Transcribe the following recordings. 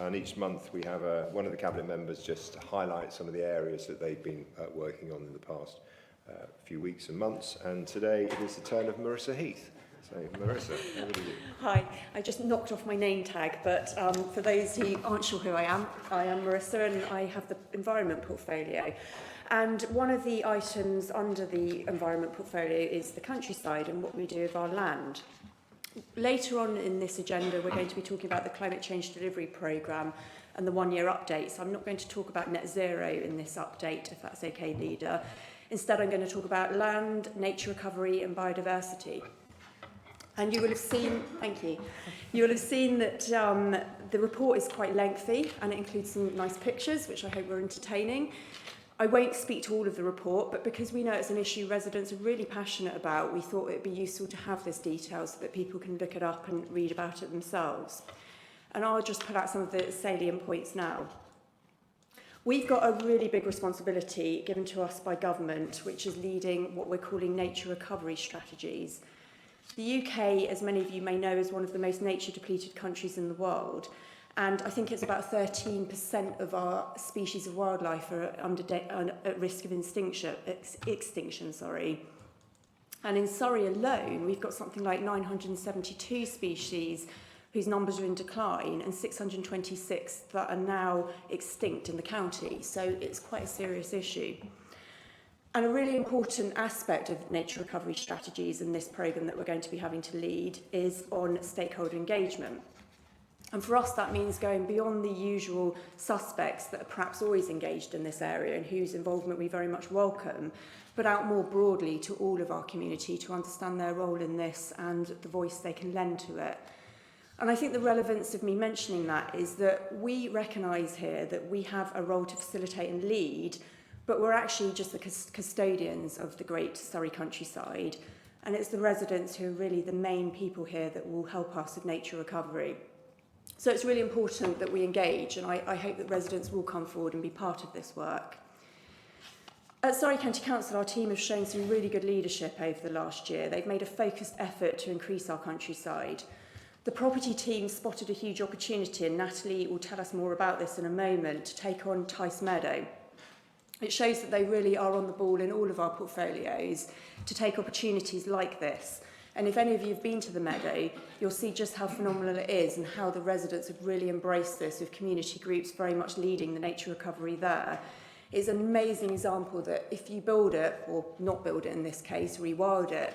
And each month we have one of the Cabinet members just highlight some of the areas that they've been working on in the past few weeks and months. And today it is the turn of Marisa Heath. So, Marisa, over to you. Hi, I just knocked off my name tag, but for those who aren't sure who I am Marisa, and I have the environment portfolio. And one of the items under the environment portfolio is the countryside and what we do with our land. Later on in this agenda, we're going to be talking about the Climate Change Delivery Programme and the one-year update. So I'm not going to talk about net zero in this update, if that's okay, Leader. Instead, I'm going to talk about land, nature recovery and biodiversity. And you will have seen, thank you, you will have seen that the report is quite lengthy and it includes some nice pictures, which I hope were entertaining. I won't speak to all of the report, but because we know it's an issue residents are really passionate about, we thought it would be useful to have this detail so that people can look it up and read about it themselves. And I'll just put out some of the salient points now. We've got a really big responsibility given to us by government, which is leading what we're calling nature recovery strategies. The UK, as many of you may know, is one of the most nature-depleted countries in the world. And I think it's about 13% of our species of wildlife are at risk of extinction. And in Surrey alone, we've got something like 972 species whose numbers are in decline and 626 that are now extinct in the county. So it's quite a serious issue. And a really important aspect of nature recovery strategies in this programme that we're going to be having to lead is on stakeholder engagement. And for us, that means going beyond the usual suspects that are perhaps always engaged in this area and whose involvement we very much welcome, but out more broadly to all of our community to understand their role in this and the voice they can lend to it. And I think the relevance of me mentioning that is that we recognise here that we have a role to facilitate and lead, but we're actually just the custodians of the great Surrey countryside. And it's the residents who are really the main people here that will help us with nature recovery. So it's really important that we engage, and I hope that residents will come forward and be part of this work. At Surrey County Council, our team have shown some really good leadership over the last year. They've made a focused effort to increase our countryside. The property team spotted a huge opportunity, and Natalie will tell us more about this in a moment, to take on Tice Meadow. It shows that they really are on the ball in all of our portfolios to take opportunities like this. And if any of you have been to the meadow, you'll see just how phenomenal it is and how the residents have really embraced this, with community groups very much leading the nature recovery there. It's an amazing example that if you build it, or not build it in this case, rewild it,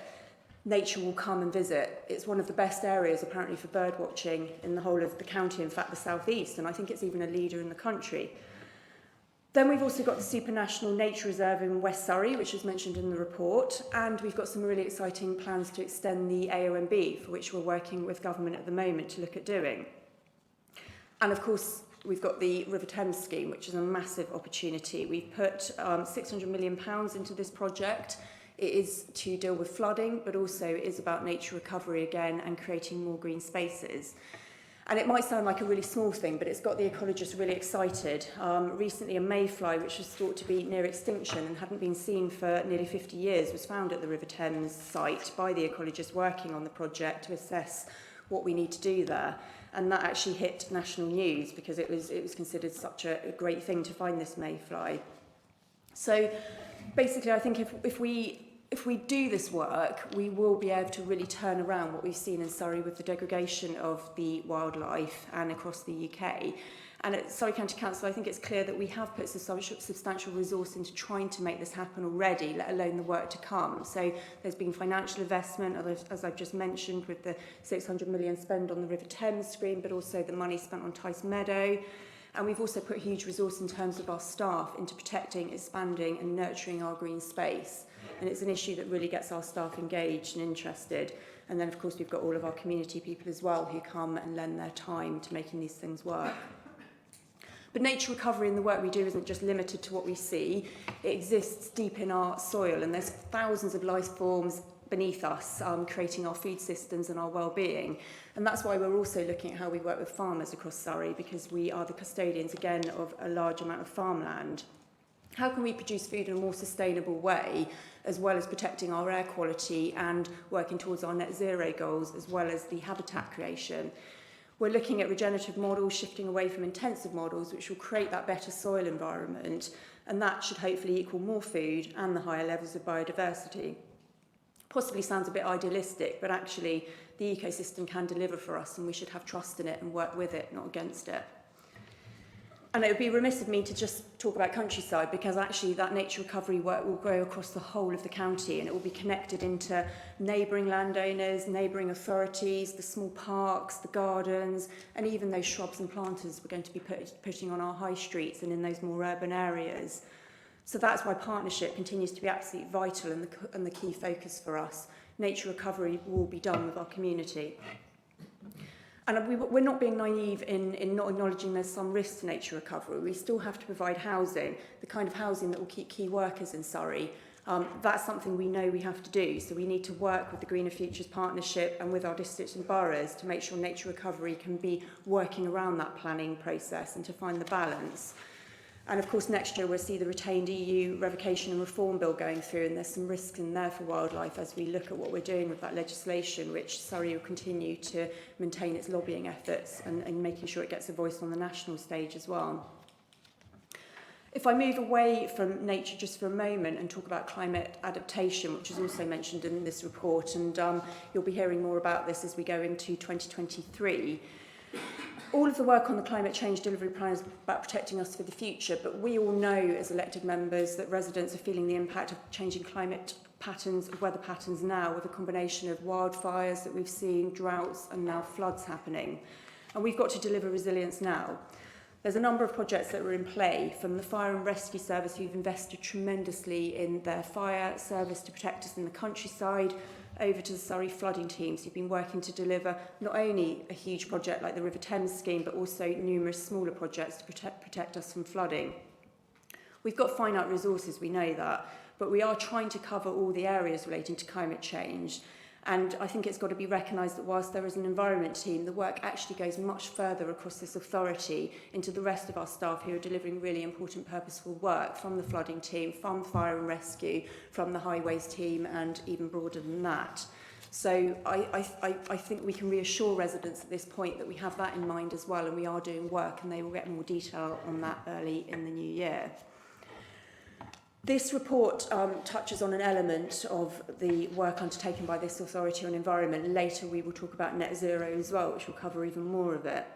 nature will come and visit. It's one of the best areas apparently for bird watching in the whole of the county, in fact the southeast, and I think it's even a leader in the country. Then we've also got the Supranational Nature Reserve in West Surrey, which is mentioned in the report, and we've got some really exciting plans to extend the AONB, for which we're working with government at the moment to look at doing. And of course, we've got the River Thames scheme, which is a massive opportunity. We've put £600 million into this project. It is to deal with flooding, but also it is about nature recovery again and creating more green spaces. And it might sound like a really small thing, but it's got the ecologists really excited. Recently, a mayfly, which was thought to be near extinction and hadn't been seen for nearly 50 years, was found at the River Thames site by the ecologists working on the project to assess what we need to do there. And that actually hit national news because it was considered such a great thing to find this mayfly. So basically, I think if we do this work, we will be able to really turn around what we've seen in Surrey with the degradation of the wildlife and across the UK. And at Surrey County Council, I think it's clear that we have put substantial resource into trying to make this happen already, let alone the work to come. So there's been financial investment, as I've just mentioned, with the 600 million spent on the River Thames scheme, but also the money spent on Tice Meadow. And we've also put huge resource in terms of our staff into protecting, expanding and nurturing our green space. And it's an issue that really gets our staff engaged and interested. And then, of course, we've got all of our community people as well who come and lend their time to making these things work. But nature recovery and the work we do isn't just limited to what we see. It exists deep in our soil, and there's thousands of life forms beneath us, creating our food systems and our well-being. And that's why we're also looking at how we work with farmers across Surrey, because we are the custodians, again, of a large amount of farmland. How can we produce food in a more sustainable way, as well as protecting our air quality and working towards our net zero goals, as well as the habitat creation? We're looking at regenerative models, shifting away from intensive models, which will create that better soil environment, and that should hopefully equal more food and the higher levels of biodiversity. Possibly sounds a bit idealistic, but actually the ecosystem can deliver for us, and we should have trust in it and work with it, not against it. And it would be remiss of me to just talk about countryside, because actually that nature recovery work will grow across the whole of the county, and it will be connected into neighbouring landowners, neighbouring authorities, the small parks, the gardens, and even those shrubs and planters we're going to be putting on our high streets and in those more urban areas. So that's why partnership continues to be absolutely vital and the key focus for us. Nature recovery will be done with our community. And we're not being naive in not acknowledging there's some risk to nature recovery. We still have to provide housing, the kind of housing that will keep key workers in Surrey. That's something we know we have to do. So we need to work with the Greener Futures Partnership and with our districts and boroughs to make sure nature recovery can be working around that planning process and to find the balance. And of course, next year we'll see the retained EU revocation and reform bill going through, and there's some risks in there for wildlife as we look at what we're doing with that legislation, which Surrey will continue to maintain its lobbying efforts and making sure it gets a voice on the national stage as well. If I move away from nature just for a moment and talk about climate adaptation, which is also mentioned in this report, and you'll be hearing more about this as we go into 2023. All of the work on the climate change delivery plan is about protecting us for the future, but we all know as elected members that residents are feeling the impact of changing climate patterns, weather patterns now, with a combination of wildfires that we've seen, droughts, and now floods happening. And we've got to deliver resilience now. There's a number of projects that are in play, from the Fire and Rescue Service, who've invested tremendously in their fire service to protect us in the countryside, over to the Surrey flooding teams who've been working to deliver not only a huge project like the River Thames scheme, but also numerous smaller projects to protect us from flooding. We've got finite resources, we know that, but we are trying to cover all the areas relating to climate change. And I think it's got to be recognised that whilst there is an environment team, the work actually goes much further across this authority into the rest of our staff who are delivering really important purposeful work, from the flooding team, from fire and rescue, from the highways team, and even broader than that. So I think we can reassure residents at this point that we have that in mind as well, and we are doing work, and they will get more detail on that early in the new year. This report touches on an element of the work undertaken by this authority on environment. Later we will talk about net zero as well, which will cover even more of it.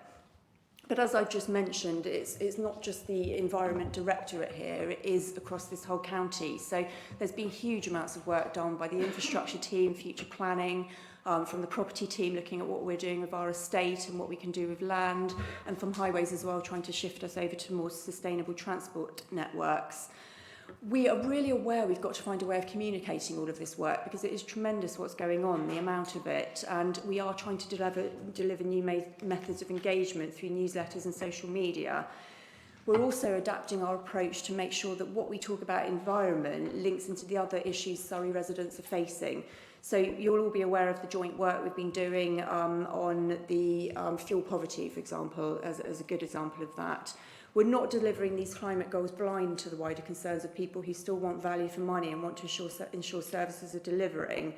But as I've just mentioned, it's not just the Environment Directorate here, it is across this whole county. So there's been huge amounts of work done by the infrastructure team, future planning, from the property team looking at what we're doing with our estate and what we can do with land, and from highways as well, trying to shift us over to more sustainable transport networks. We are really aware we've got to find a way of communicating all of this work, because it is tremendous what's going on, the amount of it, and we are trying to deliver new methods of engagement through newsletters and social media. We're also adapting our approach to make sure that what we talk about environment links into the other issues Surrey residents are facing. So you'll all be aware of the joint work we've been doing on the fuel poverty, for example, as a good example of that. We're not delivering these climate goals blind to the wider concerns of people who still want value for money and want to ensure services are delivering.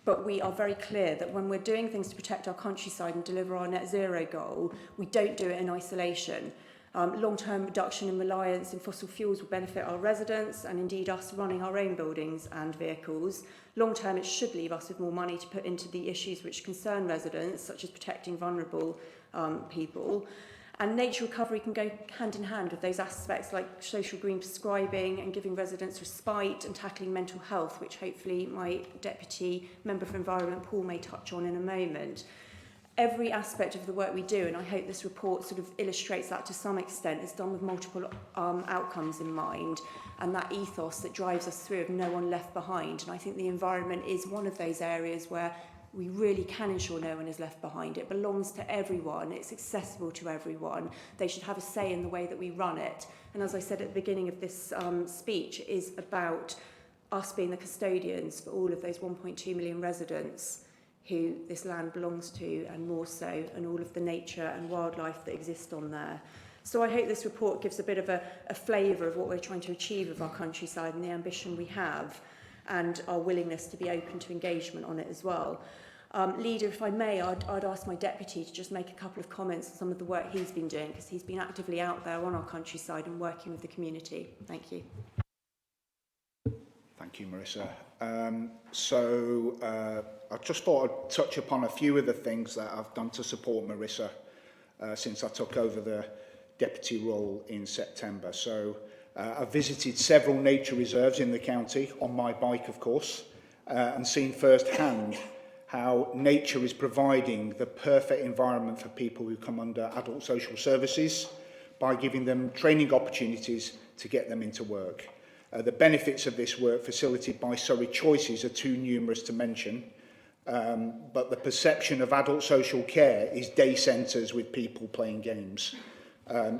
But we are very clear that when we're doing things to protect our countryside and deliver our net zero goal, we don't do it in isolation. Long-term reduction in reliance in fossil fuels will benefit our residents and indeed us running our own buildings and vehicles. Long-term, it should leave us with more money to put into the issues which concern residents, such as protecting vulnerable people. And nature recovery can go hand in hand with those aspects like social green prescribing and giving residents respite and tackling mental health, which hopefully my Deputy Member for Environment, Paul, may touch on in a moment. Every aspect of the work we do, and I hope this report sort of illustrates that to some extent, is done with multiple outcomes in mind, and that ethos that drives us through of no one left behind. And I think the environment is one of those areas where we really can ensure no one is left behind. It belongs to everyone. It's accessible to everyone. They should have a say in the way that we run it. And as I said at the beginning of this speech, it is about us being the custodians for all of those 1.2 million residents who this land belongs to, and more so, and all of the nature and wildlife that exist on there. So I hope this report gives a bit of a flavour of what we're trying to achieve with our countryside and the ambition we have, and our willingness to be open to engagement on it as well. Leader, if I may, I'd ask my deputy to just make a couple of comments on some of the work he's been doing, because he's been actively out there on our countryside and working with the community. Thank you. Thank you, Marisa. I just thought I'd touch upon a few of the things that I've done to support Marisa since I took over the deputy role in September. I visited several nature reserves in the county, on my bike of course, and seen firsthand how nature is providing the perfect environment for people who come under adult social services by giving them training opportunities to get them into work. The benefits of this work facilitated by Surrey Choices are too numerous to mention, but the perception of adult social care is day centres with people playing games.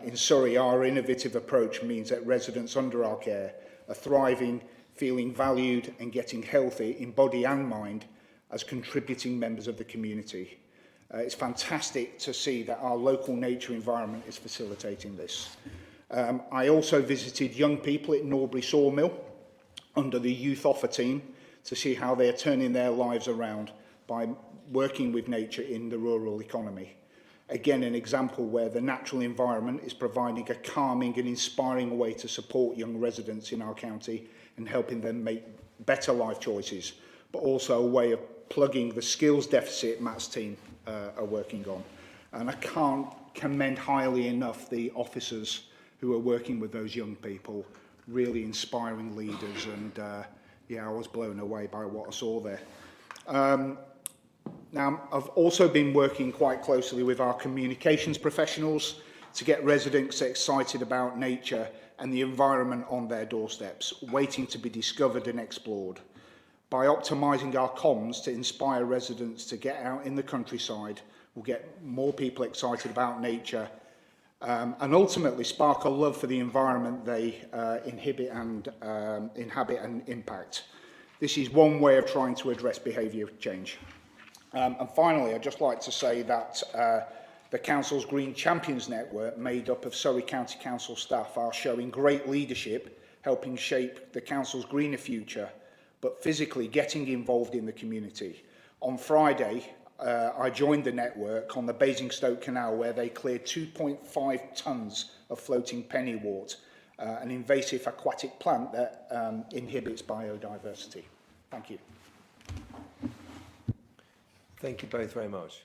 In Surrey, our innovative approach means that residents under our care are thriving, feeling valued and getting healthy in body and mind as contributing members of the community. It's fantastic to see that our local nature environment is facilitating this. I also visited young people at Norbury Sawmill under the Youth Offer team to see how they are turning their lives around by working with nature in the rural economy. Again, an example where the natural environment is providing a calming and inspiring way to support young residents in our county and helping them make better life choices, but also a way of plugging the skills deficit Matt's team are working on. And I can't commend highly enough the officers who are working with those young people, really inspiring leaders, and yeah, I was blown away by what I saw there. Now, I've also been working quite closely with our communications professionals to get residents excited about nature and the environment on their doorsteps, waiting to be discovered and explored. By optimising our comms to inspire residents to get out in the countryside, we'll get more people excited about nature and ultimately spark a love for the environment they inhabit and impact. This is one way of trying to address behaviour change. And finally, I'd just like to say that the Council's Green Champions Network, made up of Surrey County Council staff, are showing great leadership, helping shape the Council's greener future, but physically getting involved in the community. On Friday, I joined the network on the Basingstoke Canal, where they cleared 2.5 tonnes of floating pennywort, an invasive aquatic plant that inhibits biodiversity. Thank you. Thank you both very much.